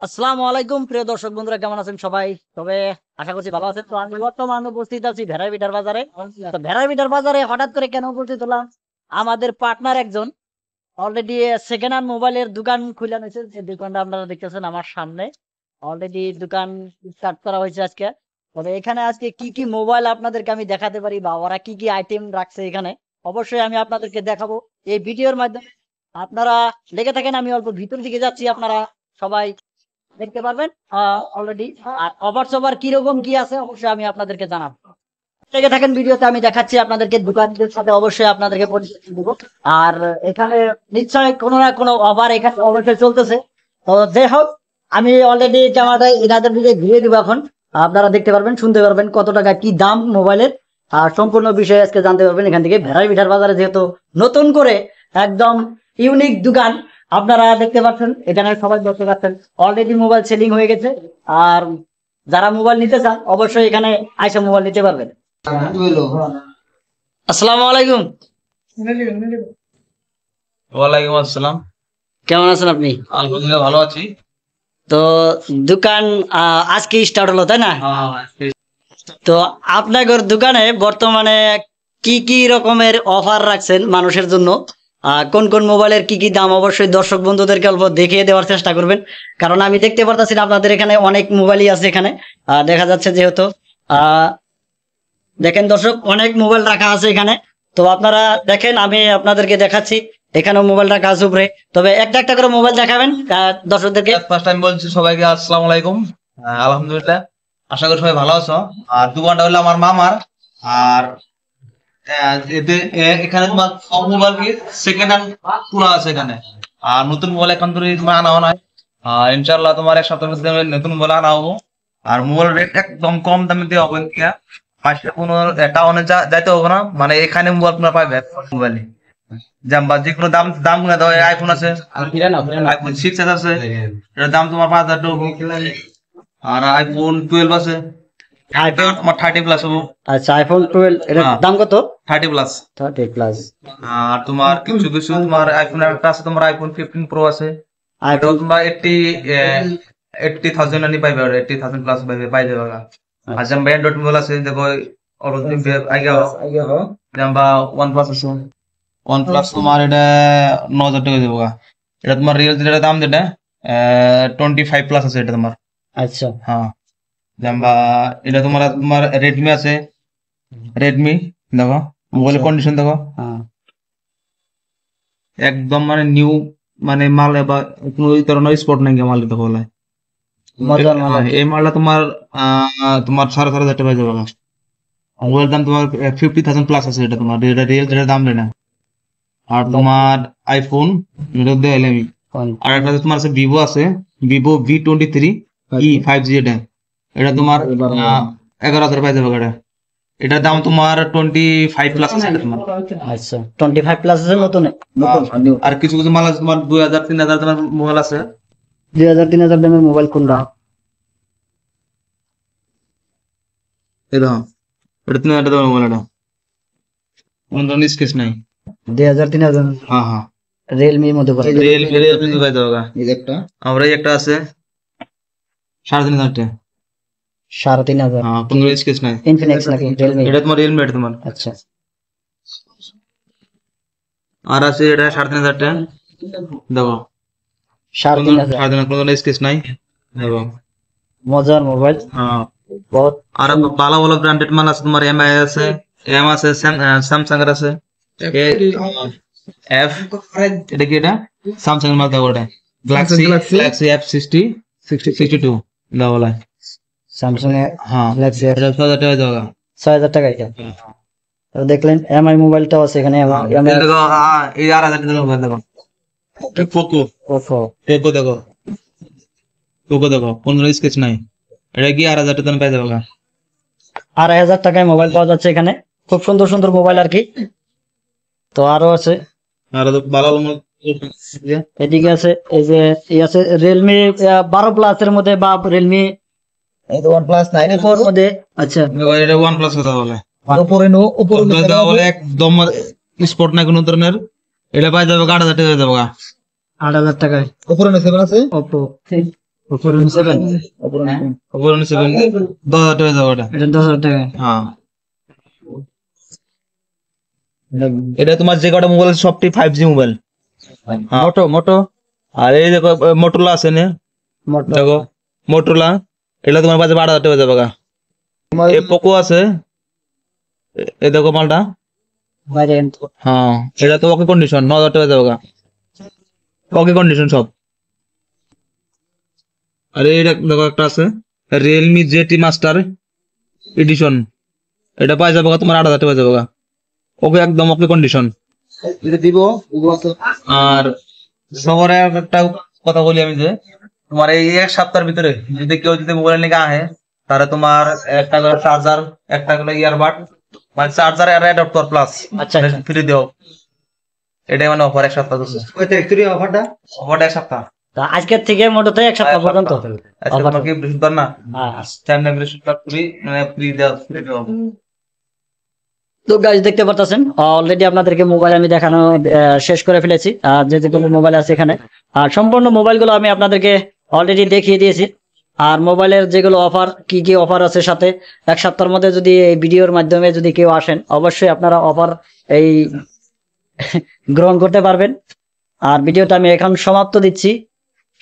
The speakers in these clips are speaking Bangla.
আসসালামু আলাইকুম প্রিয় দর্শক বন্ধুরা, কেমন আছেন সবাই? তবে আশা করছি ভালো আছেন। তো আমি বর্তমানে উপস্থিত আছি ভেড়াইবিটার বাজারে। তো ভেড়াইবিটার বাজারে হঠাৎ করে কেন উপস্থিত হলাম, আমাদের পার্টনার একজন অলরেডি সেকেন্ড হ্যান্ড মোবাইলের দোকান খুলে নিয়েছে। যে দোকানটা আপনারা দেখতেছেন আমার সামনে, অলরেডি দোকান স্টার্ট করা হয়েছে আজকে। তবে এখানে আজকে কি কি মোবাইল আপনাদেরকে আমি দেখাতে পারি বা ওরা কি কি আইটেম রাখছে এখানে, অবশ্যই আমি আপনাদেরকে দেখাবো এই ভিডিওর মাধ্যমে। আপনারা লেগে থাকেন, আমি অল্প ভিতর দিকে যাচ্ছি, আপনারা সবাই দেখতে পারবেন অলরেডি। আর ওভার সবার কিরকম কি আছে অবশ্যই আমি আপনাদেরকে জানাবো। লেগে থাকেন ভিডিওতে, আমি দেখাচ্ছি আপনাদেরকে দোকানদের সাথে, অবশ্যই আপনাদেরকে পরিচয় দেবো। আর এখানে নিশ্চয়ই কোনো না কোনো অফার এখানে অবশ্যই চলতেছে। তো যাই হোক, আমি অলরেডি জামাটা এনাদের দিকে ঘুরিয়ে দিব। এখন আপনারা দেখতে পারবেন, শুনতে পারবেন কত টাকা কি দাম মোবাইলের, আর সম্পূর্ণ বিষয়ে আজকে জানতে পারবেন এখান থেকে। ভেড়াইবিটার বাজারে যেহেতু নতুন করে একদম ইউনিক দোকান, আপনারা দেখতে পাচ্ছেন এখানে সবাই বসে পাচ্ছেন। অলরেডি মোবাইল সেলিং হয়ে গেছে, আর যারা মোবাইল নিতে চান অবশ্যই এখানে আইসা মোবাইল নিতে পারবেন। আসসালামু আলাইকুম। ওয়ালাইকুম আসসালাম। কেমন আছেন আপনি? আলহামদুলিল্লাহ ভালো আছি। তো দোকান আজকে স্টার্ট হলো তাই না? তো আপনাদের দোকানে বর্তমানে কি কি রকমের অফার রাখছেন মানুষের জন্য? কোন কোন মোবাইলের কি কি দাম, অবশ্যই দর্শক বন্ধুদেরকে অল্প দেখিয়ে দেওয়ার চেষ্টা করবেন, কারণ আমি দেখতে পারতাছি না আপনাদের এখানে অনেক মোবাইলই আছে এখানে। দেখা যাচ্ছে যেহেতু দেখেন দর্শক, অনেক মোবাইল রাখা আছে এখানে। তো আপনারা দেখেন, আমি আপনাদেরকে দেখাচ্ছি এখানেও মোবাইল রাখা আছে উপরে। তবে একটা একটা করে মোবাইল দেখাবেন দর্শকদেরকে। ফার্স্ট টাইম বলছি সবাইকে আসসালামু আলাইকুম। আলহামদুলিল্লাহ, আশা করি সবাই ভালো আছো। আর দোকানটা হলো আমার মামার। আর এখানে তোমার সব মোবাইল কি সেকেন্ড হ্যান্ড পুরো আছে এখানে। আর নতুন মোবাইল এখন তো তোমার আনা হয়। ইনশাল্লাহ তোমার এক সপ্তাহের মধ্যে নতুন মোবাইল আনা হবো। আর মোবাইল রেট একদম কম দামে দেওয়া হবে। পাঁচটা কোনো টাউনে যাইতে হবে না, মানে এখানে মোবাইল তোমার পাইবে মোবাইলে। যে কোনো দাম দাম গুলো দাও, আইফোন আছে, আইফোন 6s আছে, এটার দাম তোমার 5,000 টাকা। আর আইফোন 12 আছে, আইফোন তোমার 30+ হবো। আচ্ছা, আইফোন 12 এর দাম কত? 30+। 30 প্লাস। আর তোমার কিছু কিছু তোমার আইফোন একটা আছে, তোমার আইফোন 15 প্রো আছে। এটাও আইফোন তোমার 80,000 আনি পাইবে, 80,000 প্লাস পাই যাবে। আর যেমন অ্যান্ড্রয়েড মোবাইল আছে, দেখো অলরেডি আগে যেমন ওয়ান প্লাস আছে। ওয়ান প্লাস তোমার এটা 9,000 টাকা দেবো। এটা তোমার রিয়েল যেটা দাম, যেটা 25+ আছে এটা তোমার। আচ্ছা। হ্যাঁ, যেমন এটা তোমার তোমার রেডমি আছে। রেডমি দেখো, মোবাইলের কন্ডিশন দেখো, একদম মানে নিউ, মানে মাল বা কোনো ওই ধরনের স্পট নাই মাল দেখো বলে। মজার মাল। এই মালটা তোমার তোমার 4,500 টাকা যাবে। মোবাইলের দাম তোমার 50,000 প্লাস আছে। এটা তোমার এটা রিয়েল যেটা দাম না। আর তোমার আইফোন এটা দেখাইলে আমি। আর একটা তোমার আছে ভিভো আছে, ভিভো V23e 5G। এটা তোমার 11,000 পাই যাবে। এটার দাম তোমার 25+ আছে এটা তোমার। আচ্ছা, 25 প্লাস আছে নতুন। আর কিছু কিছু মাল আছে তোমার 2,000 3,000 তোমার মোবাইল আছে। 2000 3000 দামের মোবাইল কোনটা? এই দেখো, এটা 3,000 দামের মোবাইল। এটা কোন ধরনের স্কেচ নাই। 2000 3000 হ্যাঁ হ্যাঁ, রিয়েলমির মধ্যে পড়ে। রিয়েলমি পাই যাবে। আমরা এই একটা আছে 3,500 টাকা। 3500। হ্যাঁ, কোন ধরনের স্কেচ নাই। ইনফিনিক্স নাকি রিয়েলমি? এটা তোমার রিয়েলমি এটা তোমার। আচ্ছা। আর আছে এটা 3,500 টাকা। দেখো 3500 কোন ধরনের স্কেচ নাই। দেখো মজার মোবাইল। হ্যাঁ। বহুত। আর ভালো ভালো ব্র্যান্ডেড মাল আছে তোমার, এমআই আছে, আছে, স্যামসাং এর আছে। এফ এটা কি? এটা স্যামসাং এর মাল। দেখো এটা গ্যালাক্সি F62 দাও বলে। স্যামসাং এর হ্যাঁ, গ্যালাক্সি এটা 6,000 টাকা দাও। 6000 টাকা এটা। তো দেখলেন এমআই মোবাইলটাও আছে এখানে। দেখো এই 8,000 টাকা মোবাইল। দেখো পোকো, ওপো দেখো পোকো দেখো, কোন স্কেচ নাই। এটা কি 8,000 টাকা পাই যাবে। 2500 টাকায় মোবাইল পাওয়া যাচ্ছে এখানে, খুব সুন্দর সুন্দর মোবাইল আর কি। তো আরো আছে, আর ভালো ভালো এদিকে আছে এই যে আছে রিয়েলমি 12 প্লাস এর মধ্যে, বা রিয়েলমি OnePlus 9 এর মধ্যে। আচ্ছা, এটা ওয়ান প্লাস কথা বলে। উপরে বলে একদম স্পট নাই কোনো ধরনের। এটা পাই যাবে 8,000 টাকা যাবে। 8000 টাকায় উপরে আছে Oppo Oppo Reno 7 Oppo Reno 7 10,000 টাকা দাও এটা। এটা 10,000 টাকা। হ্যাঁ এটা তোমার যে কটা মোবাইল সবটি 5G মোবাইল। মোটো আর এই দেখো মোটরোলা আছে না, দেখো মোটরোলা, এটা তোমার কাছে 12,000 টাকা যাবে গা। এই পোকো আছে, এই দেখো মালটা, ভ্যারিয়েন্ট। হ্যাঁ এটা তো ওকে কন্ডিশন 9,000 টাকা যাবে গা, ওকে কন্ডিশন সব। আর এই দেখো একটা আছে রিয়েলমি জেটি মাস্টার এডিশন, এটা পাই যাবে গা তোমার 8,000 টাকা যাবে গা, ওকে একদম ওকে কন্ডিশন। এটা দিব। আর সবার একটা কথা বলি আমি যে তোমার এই এক সপ্তাহের ভিতরে যদি কেউ যদি মোবাইল নিয়ে আহে, তাহলে তোমার একটা করে চার্জার, একটা করে ইয়ারবাড, মানে চার্জার আর অ্যাডাপ্টার প্লাস আচ্ছা আচ্ছা। ফ্রি দেও। এটাই মানে অফার এক সপ্তাহ ধরে। অফারটা এক সপ্তাহ। তা আজকের থেকে মোটতে এক সপ্তাহ পর্যন্ত। আজকে তোমার কি বৃহস্পতিবার না, হ্যাঁ। টাইম না বৃহস্পতিবার ফ্রি, মানে ফ্রি দেওয়া। তো গাইজ দেখতে পারতেছেন অলরেডি আপনাদেরকে মোবাইল আমি দেখানো শেষ করে ফেলেছি, আর যে যেগুলো মোবাইল আছে এখানে, আর সম্পূর্ণ মোবাইলগুলো আমি আপনাদেরকে অলরেডি দেখিয়ে দিয়েছি। আর মোবাইলের যেগুলো অফার, কি কি অফার আছে সাথে, এক সপ্তাহের মধ্যে যদি এই ভিডিওর মাধ্যমে যদি কেউ আসেন, অবশ্যই আপনারা অফার এই গ্রহণ করতে পারবেন। আর ভিডিওটা আমি এখন সমাপ্ত দিচ্ছি।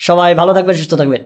সবাই ভালো থাকবেন, সুস্থ থাকবেন।